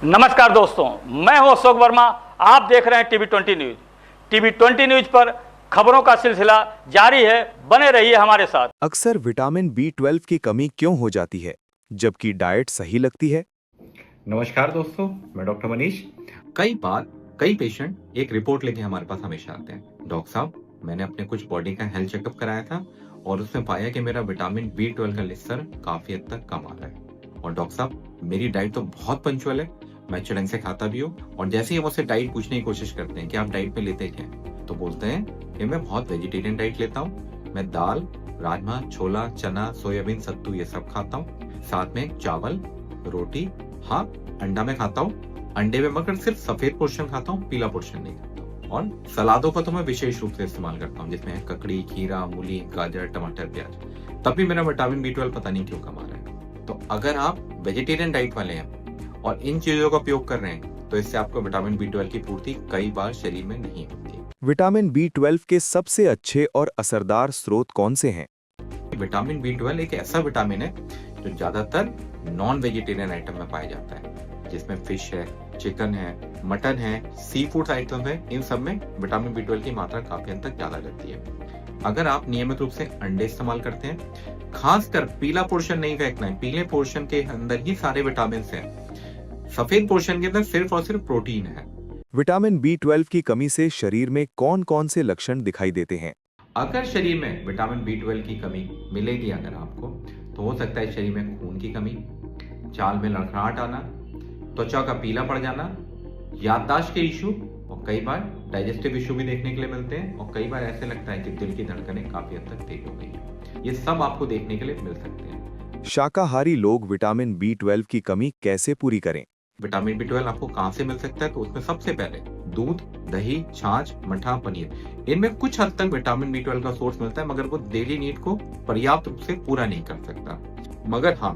नमस्कार दोस्तों, मैं हूं अशोक वर्मा। आप देख रहे हैं टीवी 20 न्यूज। टीवी 20 न्यूज पर खबरों का सिलसिला जारी है। बने रहिए हमारे साथ। अक्सर विटामिन B12 की कमी क्यों हो जाती है, जबकि डाइट सही लगती है? नमस्कार दोस्तों, मैं डॉक्टर मनीष। कई बार कई पेशेंट एक रिपोर्ट लेके हमारे पास हमेशा आते हैं। डॉक्टर साहब, मैंने अपने कुछ बॉडी का हेल्थ चेकअप कराया था और उसमें पाया कि मेरा विटामिन B12 का स्तर काफी हद तक कम आ रहा है। और डॉक्टर साहब, मेरी डाइट तो बहुत पंक्चुअल है, मैं चलन से खाता भी हूँ। और जैसे ही मुझसे डाइट पूछने की कोशिश करते हैं कि आप डाइट में लेते क्या हैं, तो बोलते हैं कि मैं बहुत वेजिटेरियन डाइट लेता हूँ। मैं दाल, राजमा, छोला, चना, सोयाबीन, सत्तू ये सब खाता हूँ। साथ में चावल, रोटी, हाँ अंडा में खाता हूँ। अंडे में मगर सिर्फ सफेद पोर्शन खाता हूँ, पीला पोर्शन नहीं खाता हूँ। और सलादों का तो मैं विशेष रूप से इस्तेमाल करता हूँ, जिसमें ककड़ी, खीरा, मूली, गाजर, टमाटर, प्याज। तब भी मेरा विटामिन B12 पता नहीं क्यों कम आ रहा है। तो अगर आप वेजिटेरियन डाइट वाले हैं और इन चीजों का उपयोग कर रहे हैं, तो इससे आपको विटामिन B12 की पूर्ति कई बार शरीर में नहीं होती। विटामिन B12 के सबसे अच्छे और असरदार स्रोत कौन से हैं? विटामिन B12 एक ऐसा विटामिन है जो ज्यादातर नॉन वेजिटेरियन आइटम में पाया जाता है, जिसमें फिश है, चिकन है, मटन है, सी फूड आइटम है। इन सब में विटामिन B12 की मात्रा काफी हद तक ज्यादा रहती है। अगर आप नियमित रूप से अंडे इस्तेमाल करते हैं, खासकर पीला पोर्शन नहीं फेंकना है, पीले पोर्शन के अंदर ही सारे विटामिन हैं। सफेद पोर्शन के अंदर सिर्फ और सिर्फ प्रोटीन है। विटामिन B12 की कमी से शरीर में कौन-कौन से लक्षण दिखाई देते हैं? अगर शरीर में विटामिन B12 की कमी मिलेगी अगर आपको, तो हो सकता है शरीर में खून की कमी, चाल में लड़खड़ाहट आना, त्वचा का पीला पड़ जाना, याददाश्त के इशू, और कई बार डाइजेस्टिव इशू भी देखने के लिए मिलते हैं। और कई बार ऐसे लगता है कि दिल की धड़कनें काफी हद तक तेज हो गई है। ये सब आपको देखने के लिए मिल सकते हैं। शाकाहारी लोग विटामिन B12 की कमी कैसे पूरी करें? विटामिन B12 आपको कहाँ से मिल सकता है? तो उसमें सबसे पहले दूध, दही, छाछ, मठा, पनीर, इनमें कुछ हद तक विटामिन B12 का सोर्स मिलता है, मगर वो डेली नीड को पर्याप्त रूप से पूरा नहीं कर सकता। मगर हाँ,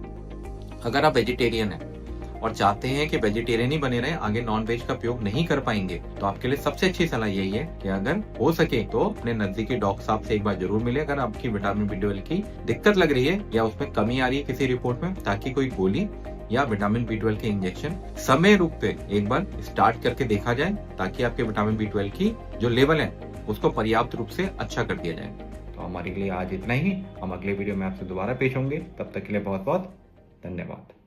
अगर आप वेजिटेरियन हैं और चाहते हैं कि वेजिटेरियन ही बने रहें, आगे नॉन वेज का उपयोग नहीं कर पाएंगे, तो आपके लिए सबसे अच्छी सलाह यही है कि अगर हो सके तो अपने नजदीकी डॉक्टर साहब से एक बार जरूर मिले अगर आपकी विटामिन B12 की दिक्कत लग रही है या उसमें कमी आ रही है किसी रिपोर्ट में, ताकि कोई गोली या विटामिन B12 के इंजेक्शन समय रूप पे एक बार स्टार्ट करके देखा जाए, ताकि आपके विटामिन B12 की जो लेवल है उसको पर्याप्त रूप से अच्छा कर दिया जाए। तो हमारे लिए आज इतना ही। हम अगले वीडियो में आपसे दोबारा पेश होंगे। तब तक के लिए बहुत बहुत धन्यवाद।